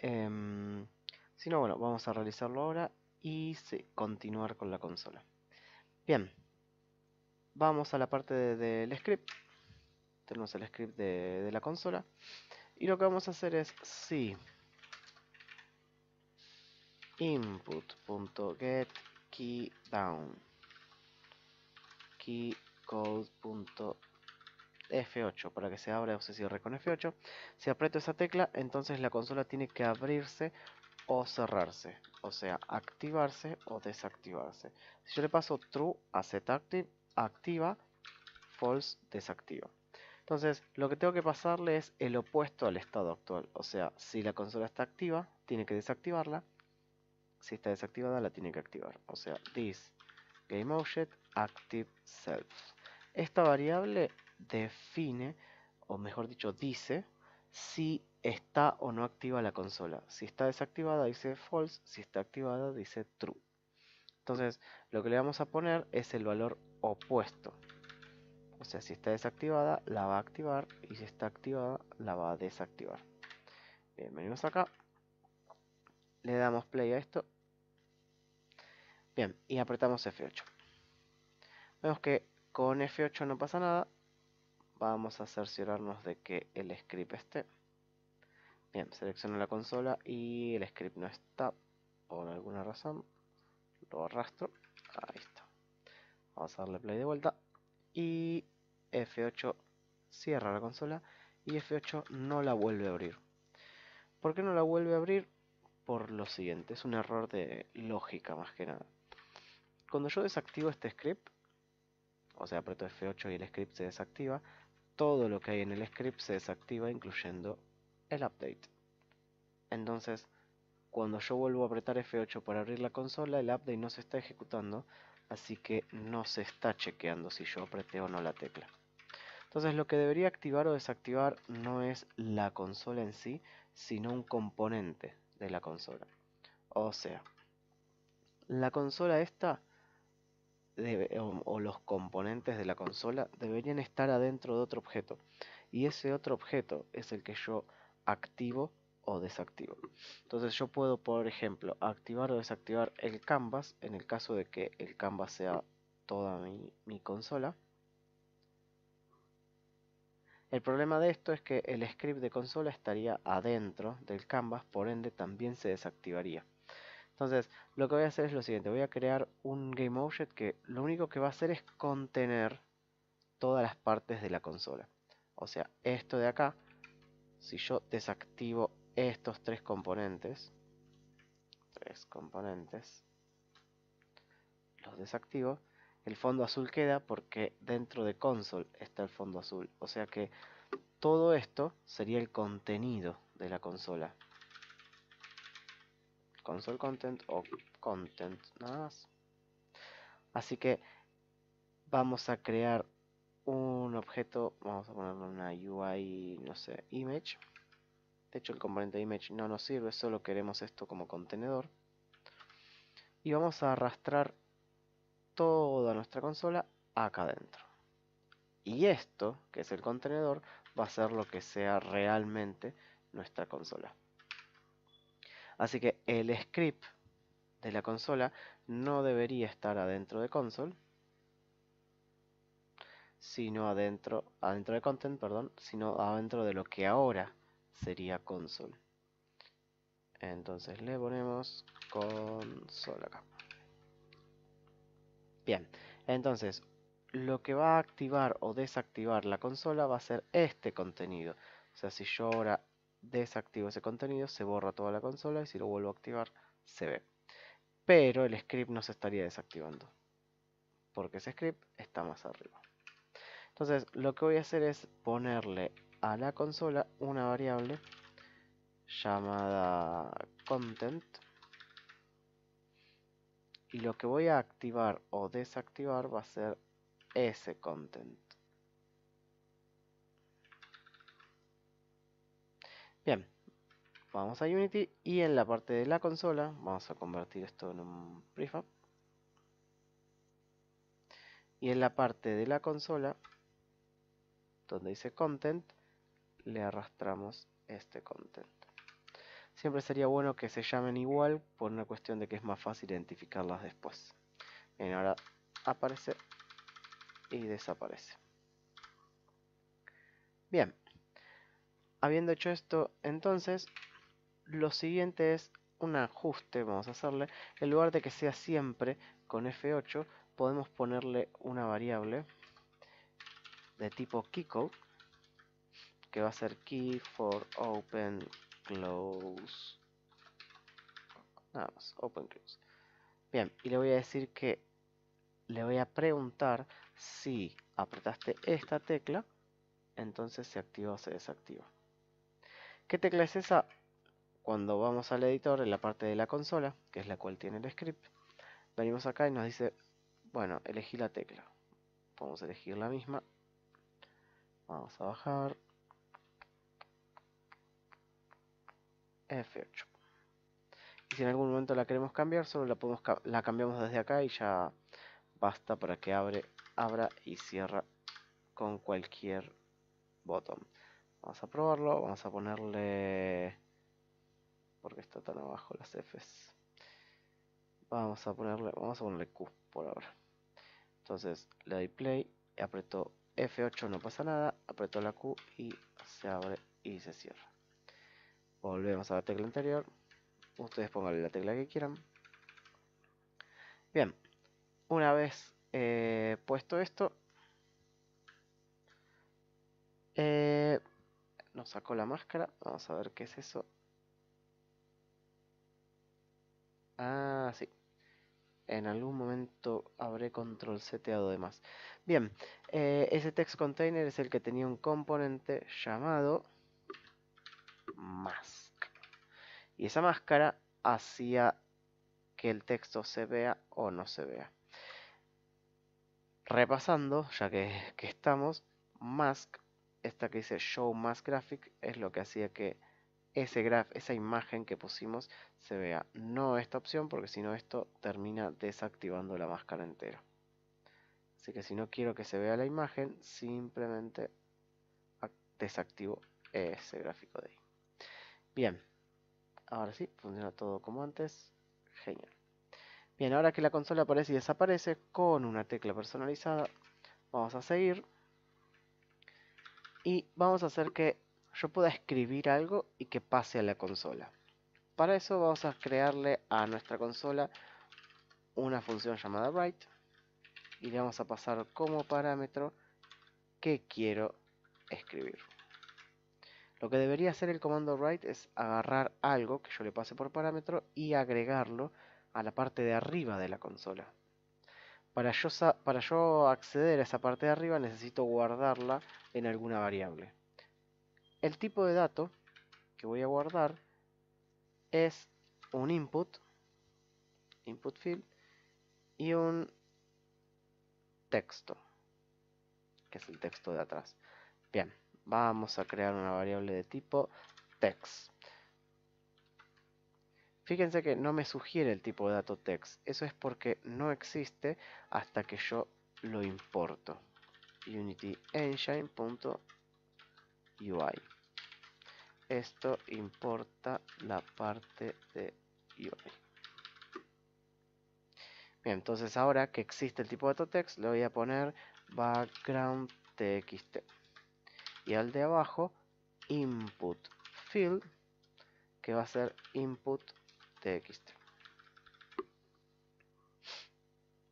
Si no, bueno, vamos a realizarlo ahora y continuar con la consola. Bien, vamos a la parte del script. Tenemos el script de la consola. Y lo que vamos a hacer es si input.getKeyDown keyCode.f8 para que se abra o se cierre con F8. Si aprieto esa tecla, entonces la consola tiene que abrirse o cerrarse, o sea, activarse o desactivarse. Si yo le paso true a setActive, activa, false, desactiva. Entonces, lo que tengo que pasarle es el opuesto al estado actual. O sea, si la consola está activa, tiene que desactivarla. Si está desactivada, la tiene que activar. O sea, this GameObject active self. Esta variable define, o mejor dicho, dice si está o no activa la consola. Si está desactivada dice false, si está activada dice true. Entonces, lo que le vamos a poner es el valor opuesto. O sea, si está desactivada, la va a activar, y si está activada, la va a desactivar. Bien, venimos acá, le damos play a esto. Bien, y apretamos F8. Vemos que con F8 no pasa nada. Vamos a cerciorarnos de que el script esté. Bien, selecciono la consola y el script no está por alguna razón. Lo arrastro. Ahí está. Vamos a darle play de vuelta. Y F8 cierra la consola y F8 no la vuelve a abrir. ¿Por qué no la vuelve a abrir? Por lo siguiente, es un error de lógica más que nada. Cuando yo desactivo este script, o sea, aprieto F8 y el script se desactiva, todo lo que hay en el script se desactiva, incluyendo el update. Entonces, cuando yo vuelvo a apretar F8 para abrir la consola, el update no se está ejecutando, así que no se está chequeando si yo apreté o no la tecla. Entonces, lo que debería activar o desactivar no es la consola en sí, sino un componente de la consola. O sea, la consola esta o los componentes de la consola deberían estar adentro de otro objeto, y ese otro objeto es el que yo activo o desactivo. Entonces yo puedo, por ejemplo, activar o desactivar el canvas en el caso de que el canvas sea toda mi consola. El problema de esto es que el script de consola estaría adentro del canvas, por ende también se desactivaría. Entonces, lo que voy a hacer es lo siguiente, voy a crear un GameObject que lo único que va a hacer es contener todas las partes de la consola. O sea, esto de acá, si yo desactivo estos tres componentes, los desactivo, el fondo azul queda porque dentro de console está el fondo azul. O sea que todo esto sería el contenido de la consola. Console content o content, nada más. Así que vamos a crear un objeto, vamos a ponerle una UI, no sé, image. De hecho el componente image no nos sirve, solo queremos esto como contenedor. Y vamos a arrastrar toda nuestra consola acá adentro. Y esto, que es el contenedor, va a ser lo que sea realmente nuestra consola. Así que el script de la consola no debería estar adentro de console, sino adentro de content, perdón, sino adentro de lo que ahora sería console. Entonces le ponemos consola acá. Bien, entonces lo que va a activar o desactivar la consola va a ser este contenido. O sea, si yo ahora desactivo ese contenido, se borra toda la consola, y si lo vuelvo a activar, se ve. Pero el script no se estaría desactivando, porque ese script está más arriba. Entonces, lo que voy a hacer es ponerle a la consola una variable llamada content. Y lo que voy a activar o desactivar va a ser ese content. Bien, vamos a Unity y en la parte de la consola vamos a convertir esto en un prefab. Y en la parte de la consola, donde dice content, le arrastramos este content. siempre sería bueno que se llamen igual por una cuestión de que es más fácil identificarlas después. Bien, ahora aparece y desaparece. Bien, habiendo hecho esto, entonces lo siguiente es un ajuste. Vamos a hacerle, en lugar de que sea siempre con F8, podemos ponerle una variable de tipo keycode, que va a ser key for open close, nada más, open close. Bien, y le voy a decir que le voy a preguntar si apretaste esta tecla, entonces se activa o se desactiva. ¿Qué tecla es esa? Cuando vamos al editor, en la parte de la consola, que es la cual tiene el script, venimos acá y nos dice, bueno, elegí la tecla. Podemos elegir la misma. Vamos a bajar. F8. Y si en algún momento la queremos cambiar, solo la cambiamos desde acá y ya basta para que abra y cierra con cualquier botón. Vamos a probarlo, vamos a ponerle... ¿Por qué está tan abajo las Fs? Vamos a ponerle Q por ahora. Entonces le doy play, aprieto F8, no pasa nada, aprieto la Q y se abre y se cierra. Volvemos a la tecla anterior, ustedes pónganle la tecla que quieran. Bien, una vez puesto esto, nos sacó la máscara, vamos a ver qué es eso. Ah, sí. En algún momento habré control seteado de más. Bien, ese text container es el que tenía un componente llamado mask. Y esa máscara hacía que el texto se vea o no se vea. Repasando, ya que estamos, mask, esta que dice show mask graphic, es lo que hacía que esa imagen que pusimos se vea. No esta opción, porque si no esto termina desactivando la máscara entera. Así que si no quiero que se vea la imagen, simplemente desactivo ese gráfico de ahí. Bien, ahora sí, funciona todo como antes. Genial. Bien, ahora que la consola aparece y desaparece con una tecla personalizada, vamos a seguir. Y vamos a hacer que yo pueda escribir algo y que pase a la consola. Para eso vamos a crearle a nuestra consola una función llamada write. Y le vamos a pasar como parámetro que quiero escribir. Lo que debería hacer el comando write es agarrar algo que yo le pase por parámetro y agregarlo a la parte de arriba de la consola. Para yo acceder a esa parte de arriba necesito guardarla en alguna variable. El tipo de dato que voy a guardar es un input field, y un texto, que es el texto de atrás. Bien, vamos a crear una variable de tipo text. Fíjense que no me sugiere el tipo de dato text. Eso es porque no existe hasta que yo lo importo. UnityEngine.ui. Esto importa la parte de UI. Bien, entonces ahora que existe el tipo de dato text, le voy a poner background txt. Y al de abajo, input field, que va a ser input txt.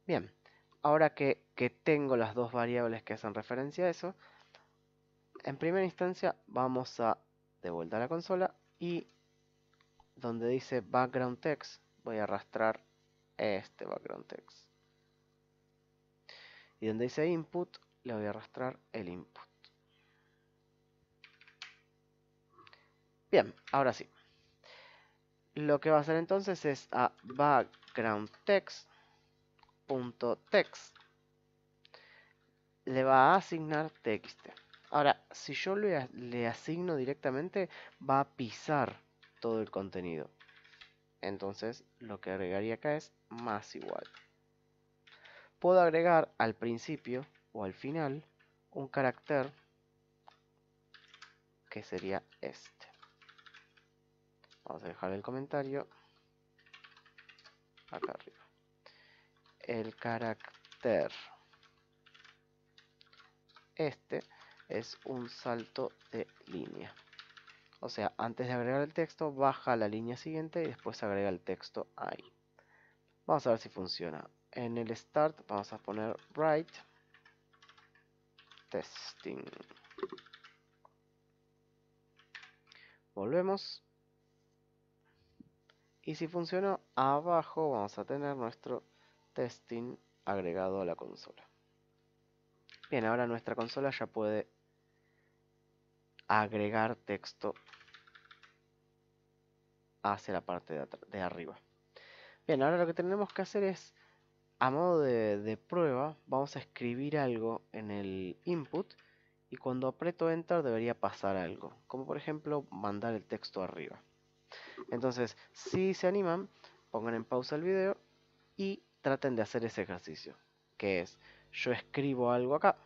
Bien, ahora que tengo las dos variables que hacen referencia a eso, en primera instancia vamos a de vuelta a la consola y donde dice background text voy a arrastrar este background text. Y donde dice input le voy a arrastrar el input. Bien, ahora sí. Lo que va a hacer entonces es a background text.text le va a asignar txt. Ahora, si yo le asigno directamente, va a pisar todo el contenido. Entonces, lo que agregaría acá es más igual. Puedo agregar al principio o al final un carácter que sería este. Vamos a dejar el comentario acá arriba. El carácter este es un salto de línea. O sea, antes de agregar el texto, baja a la línea siguiente y después agrega el texto ahí. Vamos a ver si funciona. En el start vamos a poner write testing. Volvemos. Y si funcionó, abajo vamos a tener nuestro testing agregado a la consola. Bien, ahora nuestra consola ya puede agregar texto hacia la parte de arriba. Bien, ahora lo que tenemos que hacer es, a modo de prueba, vamos a escribir algo en el input y cuando aprieto enter debería pasar algo, como por ejemplo mandar el texto arriba. Entonces, si se animan, pongan en pausa el video y traten de hacer ese ejercicio, que es, yo escribo algo acá,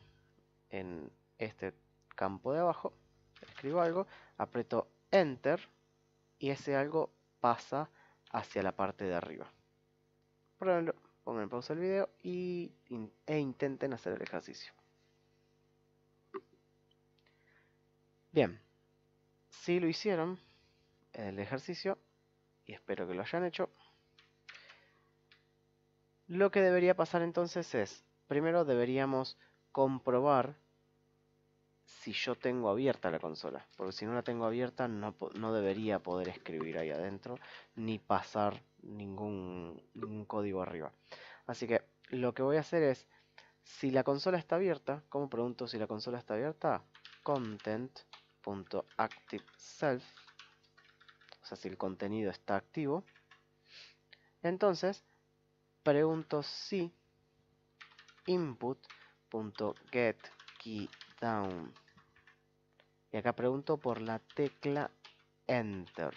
en este campo de abajo, escribo algo, aprieto enter y ese algo pasa hacia la parte de arriba. Pruébenlo, pongan en pausa el video e intenten hacer el ejercicio. Bien, si lo hicieron, el ejercicio, y espero que lo hayan hecho, lo que debería pasar entonces es, primero deberíamos comprobar si yo tengo abierta la consola, porque si no la tengo abierta no debería poder escribir ahí adentro, ni pasar ningún código arriba. Así que lo que voy a hacer es, si la consola está abierta, ¿cómo pregunto si la consola está abierta? Content.ActiveSelf, o sea, si el contenido está activo. Entonces, pregunto si input.getKeyDown. Y acá pregunto por la tecla Enter.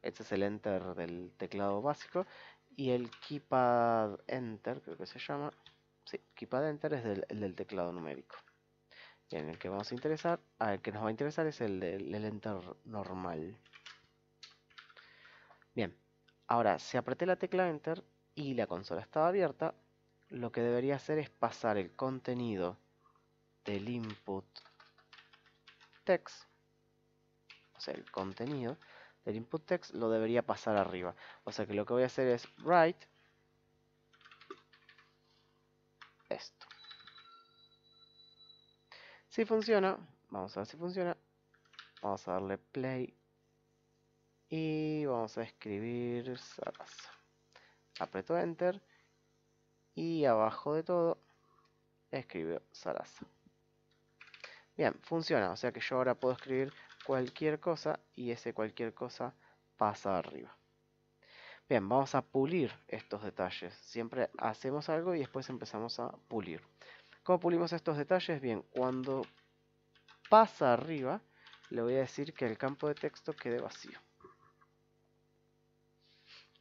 Este es el Enter del teclado básico. Y el Keypad Enter, creo que se llama. Sí, Keypad Enter es el del teclado numérico. Bien, el que nos va a interesar es el Enter normal. Bien, ahora si apreté la tecla Enter y la consola estaba abierta, lo que debería hacer es pasar el contenido del input text, o sea, el contenido del input text lo debería pasar arriba. O sea que lo que voy a hacer es write esto. Si funciona, vamos a ver si funciona. Vamos a darle play y vamos a escribir Sarasa. Aprieto enter y abajo de todo escribo Sarasa. Bien, funciona, o sea que yo ahora puedo escribir cualquier cosa y ese cualquier cosa pasa arriba. Bien, vamos a pulir estos detalles. Siempre hacemos algo y después empezamos a pulir. ¿Cómo pulimos estos detalles? Bien, cuando pasa arriba, le voy a decir que el campo de texto quede vacío.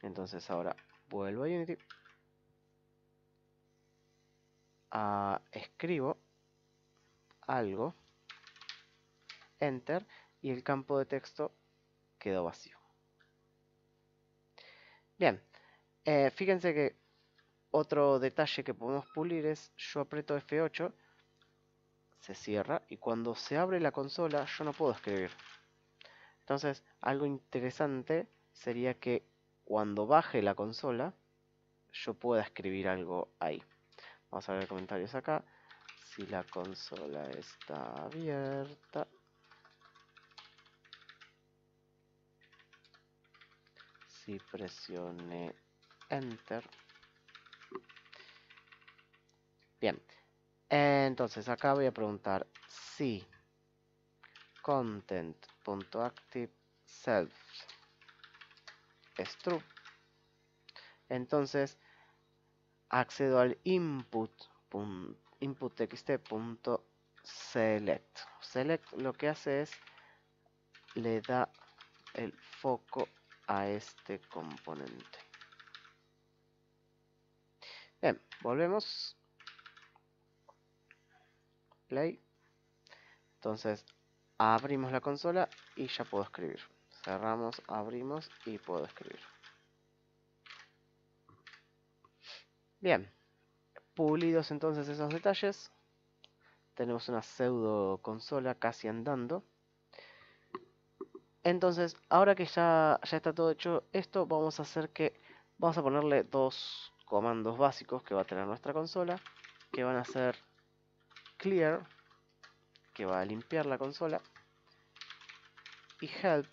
Entonces ahora vuelvo a Unity. Escribo algo, Enter, y el campo de texto quedó vacío. Bien, fíjense que otro detalle que podemos pulir es, yo aprieto F8, se cierra, y cuando se abre la consola yo no puedo escribir. Entonces, algo interesante sería que cuando baje la consola, yo pueda escribir algo ahí. Vamos a ver comentarios acá. Si la consola está abierta, si presione Enter. Bien, entonces acá voy a preguntar si content.ActiveSelf es true. Entonces accedo al input.txt.select. Select lo que hace es le da el foco a este componente. Bien, volvemos. Play. Entonces abrimos la consola y ya puedo escribir. cerramos, abrimos y puedo escribir. Bien, pulidos entonces esos detalles, tenemos una pseudo consola casi andando. Entonces, ahora que ya está todo hecho esto, vamos a hacer que vamos a ponerle dos comandos básicos que va a tener nuestra consola, que van a ser clear, que va a limpiar la consola, y help,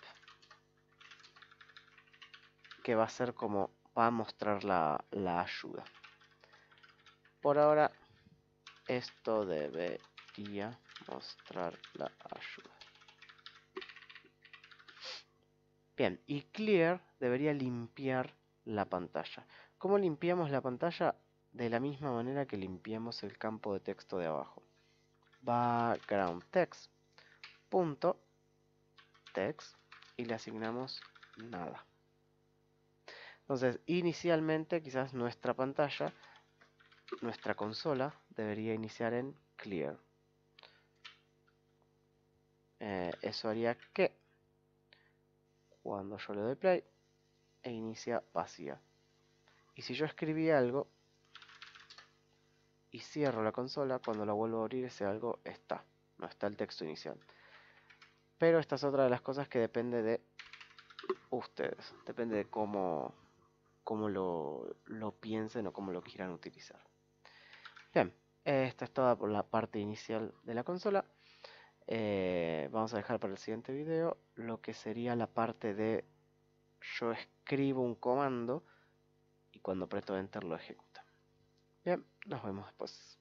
que va a ser como va a mostrar la ayuda. Por ahora, esto debería mostrar la ayuda. Bien, y clear debería limpiar la pantalla. ¿Cómo limpiamos la pantalla? De la misma manera que limpiamos el campo de texto de abajo. Background text, punto, text, y le asignamos nada. Entonces, inicialmente quizás nuestra pantalla, nuestra consola, debería iniciar en clear. Eso haría que cuando yo le doy play, inicia vacía. Y si yo escribí algo y cierro la consola, cuando la vuelvo a abrir ese algo está. No está el texto inicial. Pero esta es otra de las cosas que depende de ustedes. Depende de cómo lo piensen o cómo lo quieran utilizar. Bien, esta es toda por la parte inicial de la consola. Vamos a dejar para el siguiente video lo que sería la parte de yo escribo un comando y cuando aprieto enter lo ejecuta. Bien, nos vemos después.